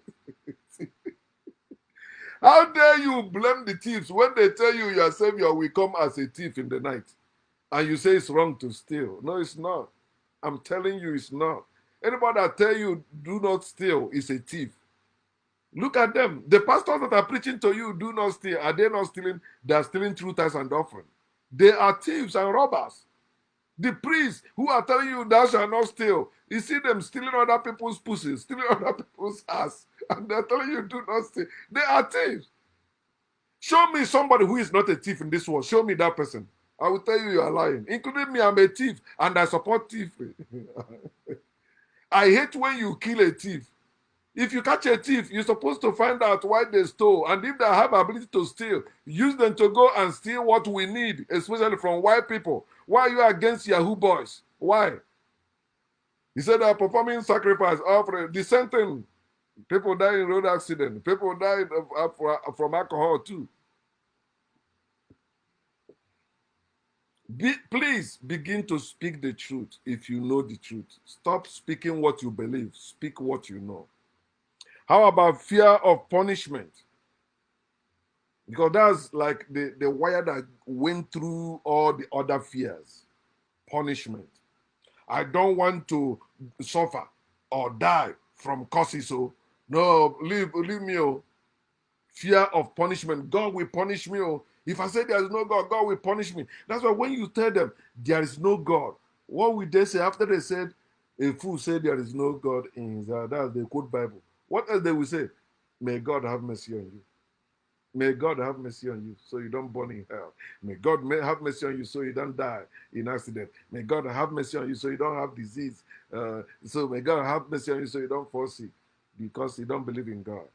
How dare you blame the thieves when they tell you your savior will come as a thief in the night? And you say it's wrong to steal. No, it's not. I'm telling you it's not. Anybody that tell you do not steal is a thief. Look at them. The pastors that are preaching to you do not steal. Are they not stealing? They are stealing through tithes and offering. They are thieves and robbers. The priests who are telling you thou shalt not steal, you see them stealing other people's pussies, stealing other people's ass, and they're telling you do not steal. They are thieves. Show me somebody who is not a thief in this world. Show me that person. I will tell you you are lying. Including me, I'm a thief and I support thievery. I hate when you kill a thief. If you catch a thief, you're supposed to find out why they stole. And if they have ability to steal, use them to go and steal what we need, especially from white people. Why are you against Yahoo boys? Why? He said they're performing sacrifice, offering, the same thing. People die in road accident. People die from alcohol too. Please begin to speak the truth if you know the truth. Stop speaking what you believe. Speak what you know. How about fear of punishment? Because that's like the wire that went through all the other fears. Punishment. I don't want to suffer or die from causes. So no, leave me. Oh. Fear of punishment. God will punish me. Oh. If I say there is no God, God will punish me. That's why when you tell them there is no God, what will they say after they said a fool said there is no God in his heart? That's the quote Bible. What else they will say? May God have mercy on you. May God have mercy on you so you don't burn in hell. May God have mercy on you so you don't die in accident. May God have mercy on you so you don't have disease. So may God have mercy on you so you don't fall sick because you don't believe in God.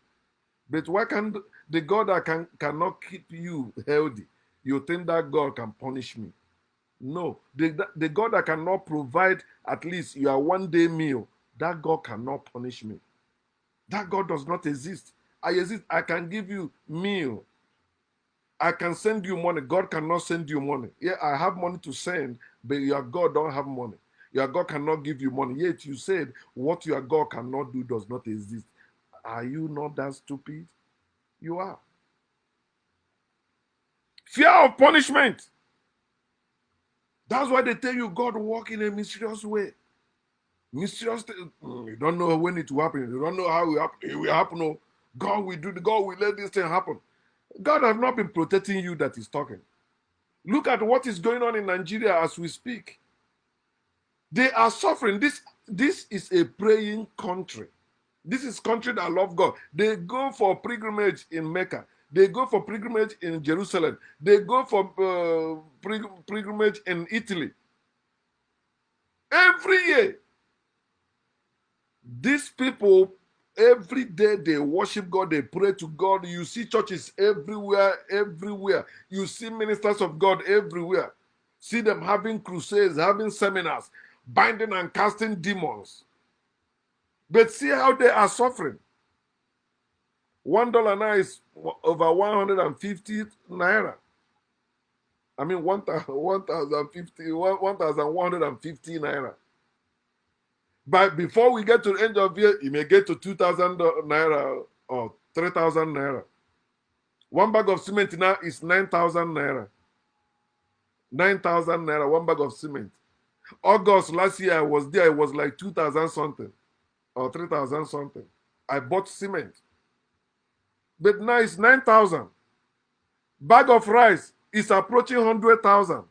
But why can the God that cannot keep you healthy, you think that God can punish me? No. The God that cannot provide at least your one-day meal, that God cannot punish me. That God does not exist. I exist. I can give you meal. I can send you money. God cannot send you money. Yeah, I have money to send, but your God don't have money. Your God cannot give you money. Yet you said what your God cannot do does not exist. Are you not that stupid? You are. Fear of punishment. That's why they tell you God walk in a mysterious way. Mysterious. You don't know when it will happen. You don't know how it will happen. It will happen. No. God will do. God will let this thing happen. God has not been protecting you that is talking. Look at what is going on in Nigeria as we speak. They are suffering. This is a praying country. This is country that love God. They go for pilgrimage in Mecca. They go for pilgrimage in Jerusalem. They go for pilgrimage in Italy. Every year, these people, every day they worship God, they pray to God. You see churches everywhere, everywhere. You see ministers of God everywhere. See them having crusades, having seminars, binding and casting demons. But see how they are suffering. $1 now is over 150 naira. I mean 1,150 naira. But before we get to the end of the year, it may get to 2,000 naira or 3,000 naira. One bag of cement now is 9,000 naira. 9,000 naira, one bag of cement. August last year, I was there, it was like 2,000 something or 3,000 something. I bought cement. But now it's 9,000. Bag of rice is approaching 100,000.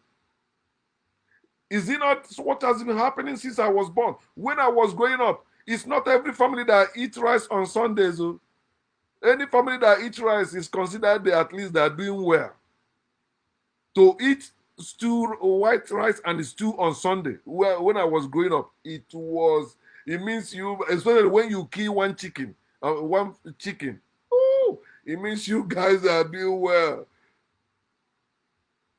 Is it not what has been happening since I was born? When I was growing up, it's not every family that eats rice on Sundays. Oh. Any family that eats rice is considered at least they are doing well. To eat stew, white rice and stew on Sunday, well, when I was growing up, it means you, especially when you kill one chicken, oh, it means you guys are doing well.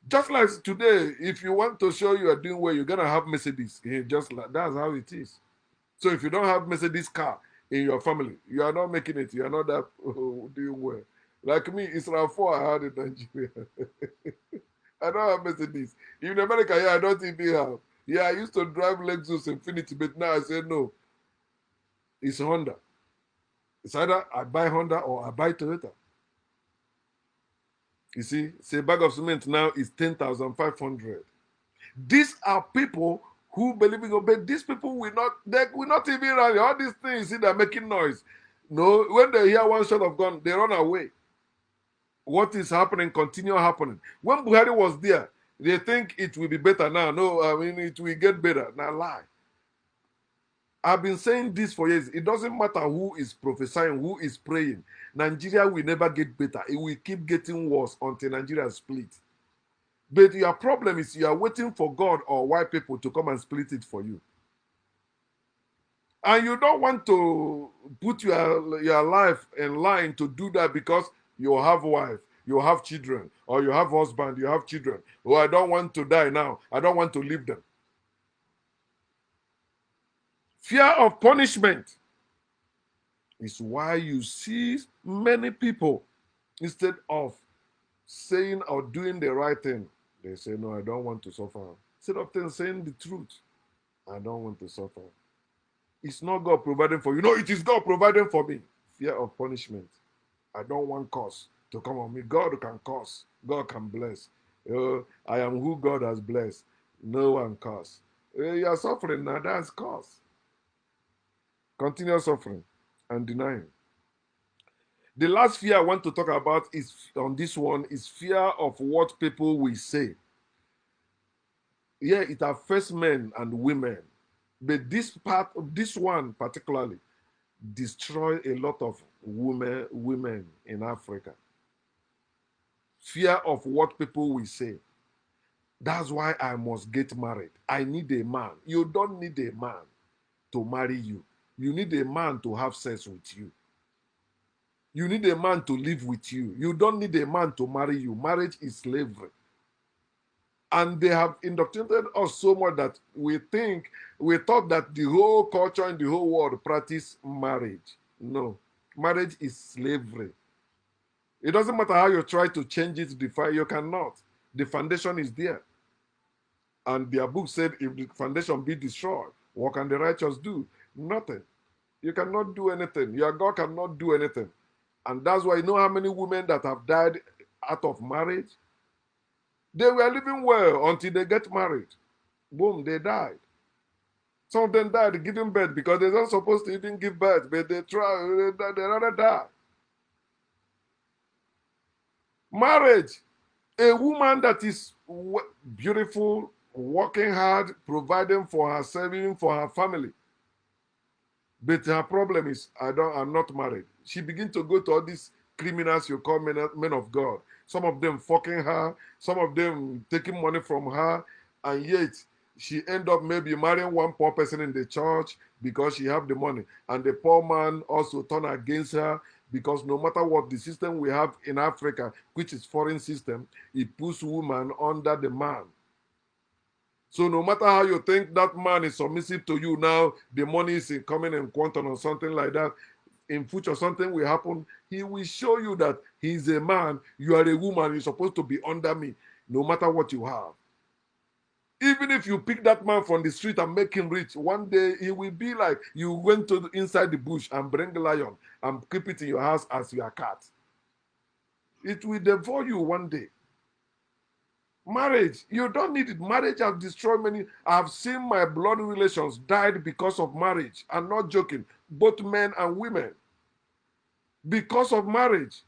Just like today, if you want to show you are doing well, you're gonna have Mercedes. Just like that's how it is. So if you don't have Mercedes car in your family, you are not making it. You are not that doing well. Like me, Israel 4 I had in Nigeria. I don't have Mercedes. In America, yeah, I don't even have. Yeah, I used to drive Lexus Infinity, but now I say no. It's Honda. It's either I buy Honda or I buy Toyota. You see, say a bag of cement now is 10,500. These are people who believe in God, but these people they will not even rally. All these things, see, they're making noise. No, when they hear one shot of gun, they run away. What is happening continue happening. When Buhari was there, they think it will be better now. No, I mean, it will get better. Now, lie. I've been saying this for years. It doesn't matter who is prophesying, who is praying. Nigeria will never get better. It will keep getting worse until Nigeria split. But your problem is you are waiting for God or white people to come and split it for you. And you don't want to put your life in line to do that because you have wife, you have children, or you have husband, you have children. Oh, I don't want to die now. I don't want to leave them. Fear of punishment is why you see many people, instead of saying or doing the right thing, they say, no, I don't want to suffer. Instead of them saying the truth, I don't want to suffer. It's not God providing for you. No, it is God providing for me. Fear of punishment. I don't want curse to come on me. God can curse. God can bless. I am who God has blessed. No one curse. You are suffering now. That's curse. Continue suffering and denying. The last fear I want to talk about is on this one is fear of what people will say. Yeah, it affects men and women. But this one particularly, destroy a lot of women in Africa. Fear of what people will say. That's why I must get married. I need a man. You don't need a man to marry you. You need a man to have sex with you. You need a man to live with you. You don't need a man to marry you. Marriage is slavery. And they have indoctrinated us so much that we thought that the whole culture in the whole world practice marriage. No, marriage is slavery. It doesn't matter how you try to change it, you cannot. The foundation is there. And their book said, if the foundation be destroyed, what can the righteous do? Nothing. You cannot do anything. Your God cannot do anything. And that's why you know how many women that have died out of marriage? They were living well until they get married. Boom, they died. Some of them died giving birth because they're not supposed to even give birth, but they rather die. Marriage, a woman that is beautiful, working hard, providing for herself, even for her family. But her problem is, I'm not married. She begins to go to all these criminals you call men of God. Some of them fucking her, some of them taking money from her, and yet she end up maybe marrying one poor person in the church because she have the money. And the poor man also turn against her because no matter what the system we have in Africa, which is foreign system, it puts woman under the man. So no matter how you think that man is submissive to you now, the money is coming in quantum or something like that, in future something will happen, he will show you that he's a man, you are a woman, you're supposed to be under me, no matter what you have. Even if you pick that man from the street and make him rich, one day he will be like you went to inside the bush and bring a lion and keep it in your house as your cat. It will devour you one day. Marriage, you don't need it. Marriage has destroyed many. I've seen my blood relations died because of marriage. I'm not joking. Both men and women. Because of marriage.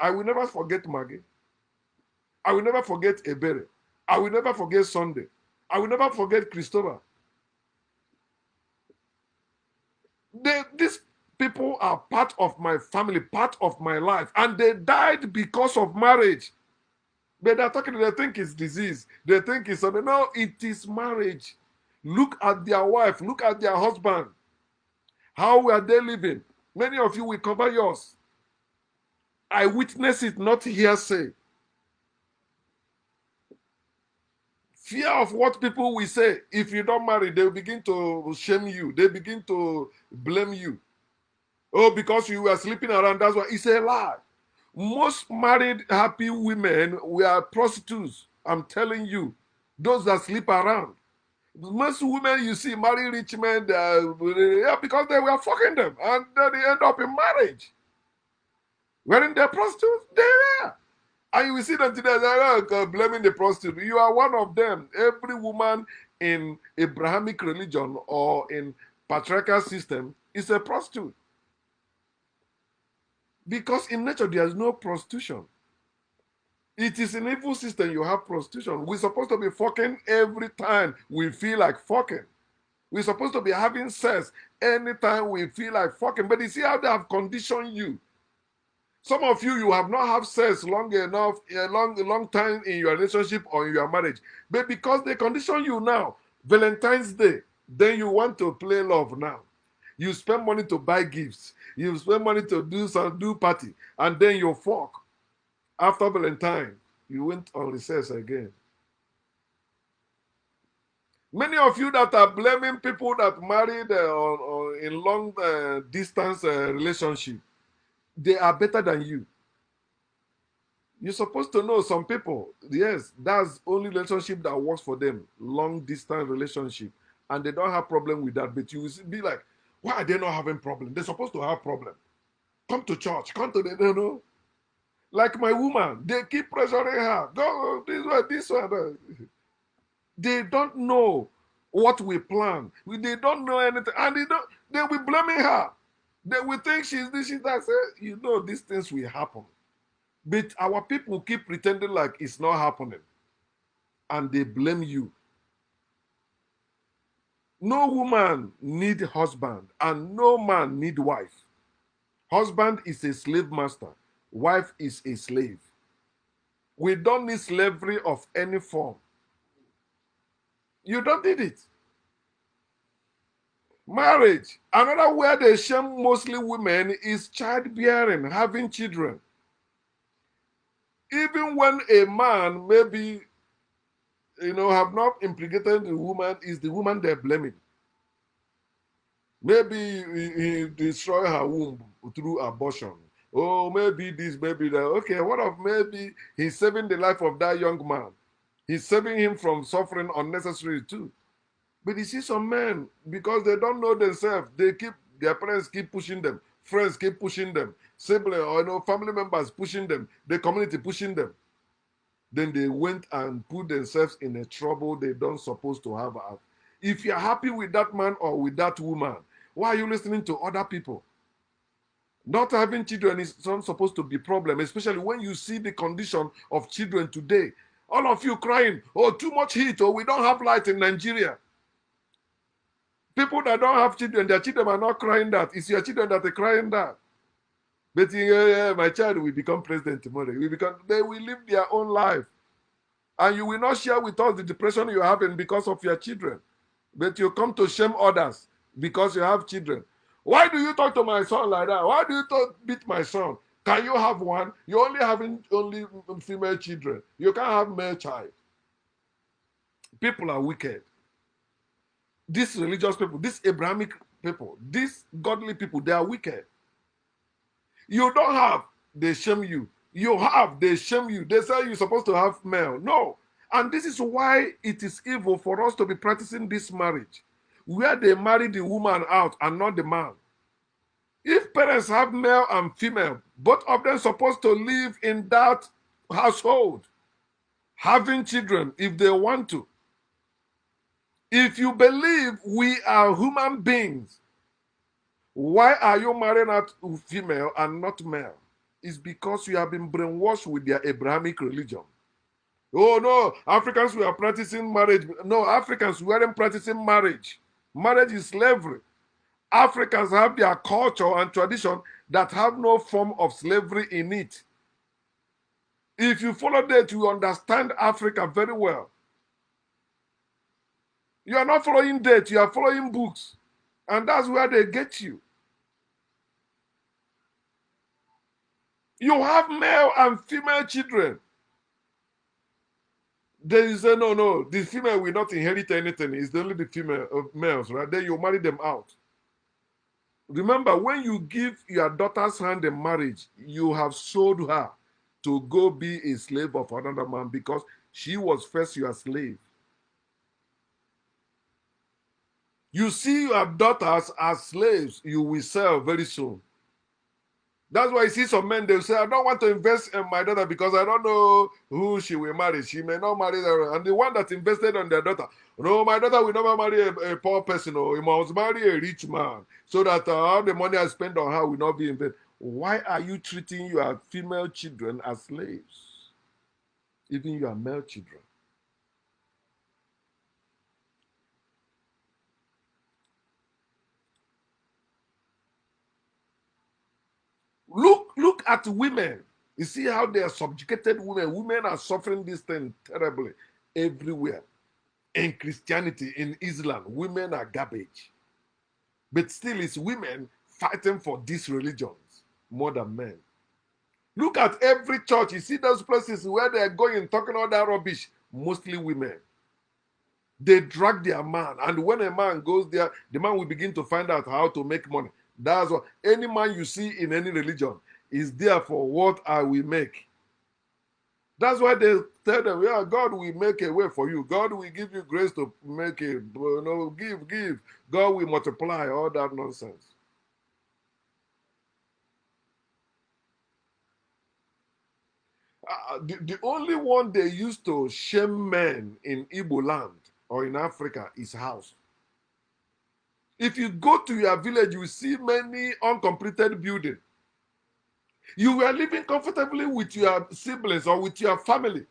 I will never forget Maggie. I will never forget Ebere. I will never forget Sunday. I will never forget Christopher. These people are part of my family, part of my life, and they died because of marriage. But they're talking, they think it's disease. They think it's something. No, it is marriage. Look at their wife, look at their husband. How were they living? Many of you will cover yours. I witness it, not hearsay. Fear of what people will say. If you don't marry, they will begin to shame you. They begin to blame you. Oh, because you were sleeping around, that's why. It's a lie. Most married, happy women were prostitutes. I'm telling you. Those that sleep around. Most women you see marry rich men, yeah, because they were fucking them. And then they end up in marriage. Weren't they prostitutes? They were. And you will see them today, they're blaming the prostitute. You are one of them. Every woman in Abrahamic religion or in patriarchal system is a prostitute. Because in nature, there is no prostitution. It is an evil system, you have prostitution. We're supposed to be fucking every time we feel like fucking. We're supposed to be having sex anytime we feel like fucking. But you see how they have conditioned you. Some of you, you have not had sex long enough, a long time in your relationship or in your marriage. But because they condition you now, Valentine's Day, then you want to play love now. You spend money to buy gifts. You spend money to do party. And then you fuck. After Valentine, you went on recess again. Many of you that are blaming people that married in long distance relationship, they are better than you. You're supposed to know some people, yes, that's only relationship that works for them, long distance relationship, and they don't have problem with that. But you will be like, why are they not having problem? They're supposed to have problem. Come to church, come to the, you know. Like my woman, they keep pressuring her. Go this one. They don't know what we plan. They don't know anything, and they will be blaming her. They will think she's this, she's that. Say, you know, these things will happen. But our people keep pretending like it's not happening. And they blame you. No woman need husband, and no man need wife. Husband is a slave master. Wife is a slave. We don't need slavery of any form. You don't need it. Marriage. Another where they shame mostly women is childbearing, having children. Even when a man maybe, have not implicated the woman, is the woman they're blaming. Maybe he destroyed her womb through abortion. Oh, maybe this, maybe that. Okay, what if maybe he's saving the life of that young man? He's saving him from suffering unnecessarily too. But you see some men, because they don't know themselves, their parents keep pushing them, friends keep pushing them, siblings or family members pushing them, the community pushing them. Then they went and put themselves in a trouble they don't supposed to have. If you're happy with that man or with that woman, why are you listening to other people? Not having children is not supposed to be a problem, especially when you see the condition of children today. All of you crying, oh, too much heat, or we don't have light in Nigeria. People that don't have children, their children are not crying that. It's your children that are crying that. But my child will become president tomorrow. They will live their own life. And you will not share with us the depression you're having because of your children. But you come to shame others because you have children. Why do you talk to my son like that? Why do you beat my son? Can you have one? You're only having female children. You can't have male child. People are wicked. These religious people, these Abrahamic people, these godly people, they are wicked. You don't have, they shame you. You have, they shame you. They say you're supposed to have male. No. And this is why it is evil for us to be practicing this marriage, where they marry the woman out and not the man. If parents have male and female, both of them supposed to live in that household. having children if they want to. If you believe we are human beings, why are you marrying out female and not male? It's because you have been brainwashed with their Abrahamic religion. Oh no, Africans were practicing marriage. No, Africans weren't practicing marriage. Marriage is slavery. Africans have their culture and tradition that have no form of slavery in it. If you follow that, you understand Africa very well. You are not following date, you are following books. And that's where they get you. You have male and female children. They say, no, the female will not inherit anything. It's only the female males, right? Then you marry them out. Remember, when you give your daughter's hand in marriage, you have sold her to go be a slave of another man because she was first your slave. You see your daughters as slaves you will sell very soon. That's why you see some men, they'll say, I don't want to invest in my daughter because I don't know who she will marry. She may not marry her. And the one that invested on their daughter, no, my daughter will never marry a poor person. Or he must marry a rich man so that all the money I spend on her will not be invested. Why are you treating your female children as slaves? Even your male children. Look at women. You see how they are subjugated women. Women are suffering this thing terribly everywhere. In Christianity, in Islam, women are garbage. But still, it's women fighting for these religions more than men. Look at every church. You see those places where they're going talking all that rubbish, mostly women. They drag their man, and when a man goes there, the man will begin to find out how to make money. That's what any man you see in any religion is there for what I will make. That's why they tell them, yeah, God will make a way for you. God will give you grace to make it. Give. God will multiply all that nonsense. The only one they used to shame men in Igbo land or in Africa is house. If you go to your village, you see many uncompleted buildings. You were living comfortably with your siblings or with your family.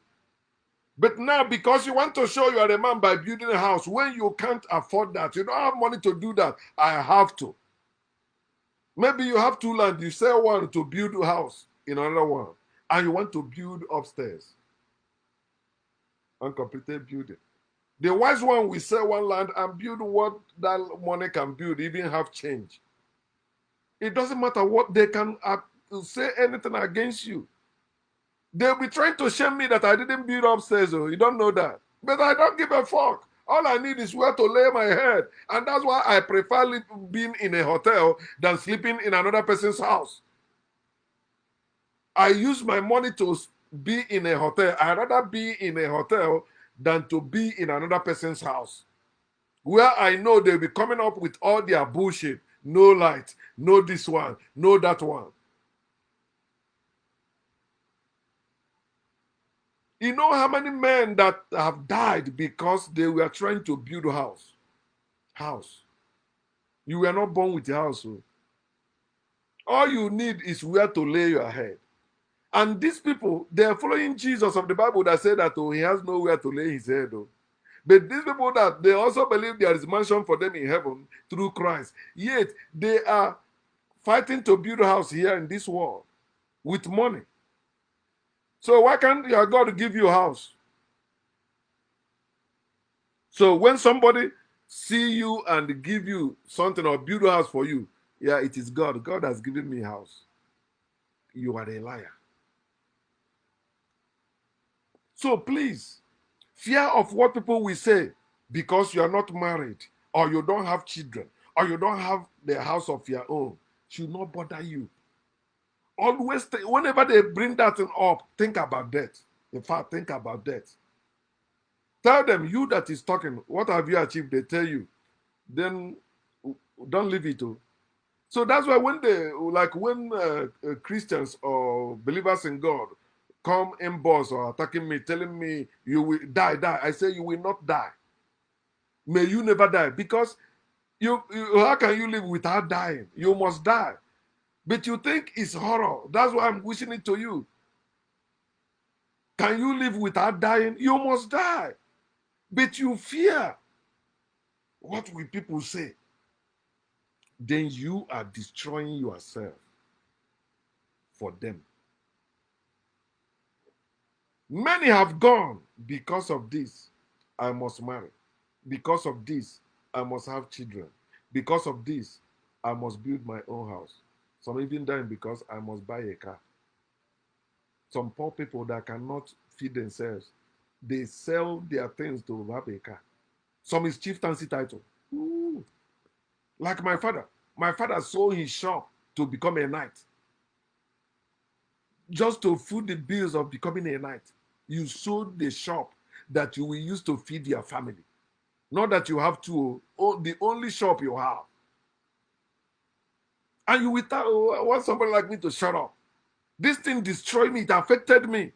But now, because you want to show you are a man by building a house, when you can't afford that, you don't have money to do that, I have to. Maybe you have two land, you sell one to build a house in another one, and you want to build upstairs. Uncompleted building. The wise one will sell one land and build what that money can build, even have change. It doesn't matter what they can say anything against you. They'll be trying to shame me that I didn't build upstairs. Oh, you don't know that. But I don't give a fuck. All I need is where to lay my head. And that's why I prefer being in a hotel than sleeping in another person's house. I use my money to be in a hotel. I'd rather be in a hotel than to be in another person's house, where I know they'll be coming up with all their bullshit. No light, no this one, no that one. You know how many men that have died because they were trying to build a house? House. You were not born with a house. So all you need is where to lay your head. And these people, they're following Jesus of the Bible that said that he has nowhere to lay his head. But these people that they also believe there is mansion for them in heaven through Christ. Yet they are fighting to build a house here in this world with money. So why can't your God give you a house? So when somebody see you and give you something or build a house for you, yeah, it is God. God has given me a house. You are a liar. So please, fear of what people will say because you are not married or you don't have children or you don't have the house of your own should not bother you. Always, whenever they bring that thing up, think about that. In fact, think about that. Tell them, you that is talking, what have you achieved? They tell you. Then don't leave it. So that's why when Christians or believers in God come in boss or attacking me, telling me you will die, die. I say you will not die. May you never die. Because how can you live without dying? You must die. But you think it's horror. That's why I'm wishing it to you. Can you live without dying? You must die. But you fear. What will people say? Then you are destroying yourself for them. Many have gone because of this. I must marry. Because of this, I must have children. Because of this, I must build my own house. Some even dying because I must buy a car. Some poor people that cannot feed themselves, they sell their things to have a car. Some is chieftaincy title. Ooh. Like my father. My father sold his shop to become a knight. Just to food the bills of becoming a knight. You sold the shop that you will use to feed your family. Not that you have to, the only shop you have. And you will want somebody like me to shut up. This thing destroyed me. It affected me.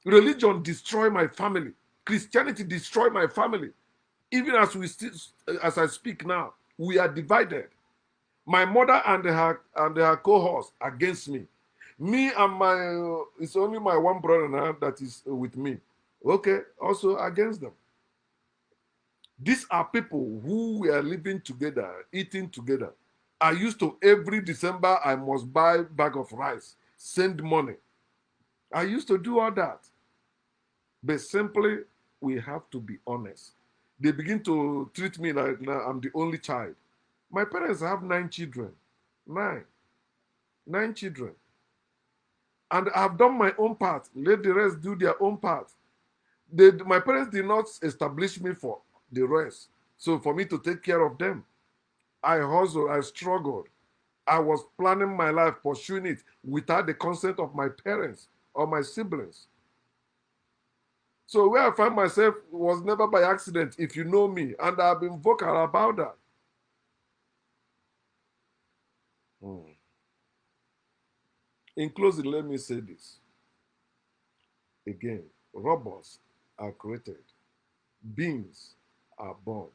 Religion destroyed my family. Christianity destroyed my family. Even as I speak now, we are divided. My mother and her cohorts against me. Me and it's only my one brother now that is with me. Okay, also against them. These are people who were living together, eating together. I used to, every December, I must buy bag of rice, send money. I used to do all that. But simply, we have to be honest. They begin to treat me like now I'm the only child. My parents have 9 children. Nine. 9 children. And I've done my own part. Let the rest do their own part. My parents did not establish me for the rest. So for me to take care of them, I hustled, I struggled. I was planning my life, pursuing it without the consent of my parents or my siblings. So where I find myself was never by accident, if you know me, and I've been vocal about that. Hmm. In closing, let me say this again: robots are created, beings are born.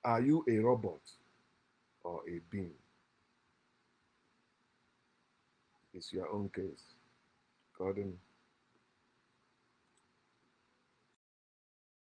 Are you a robot or a being? It's your own case. Gordon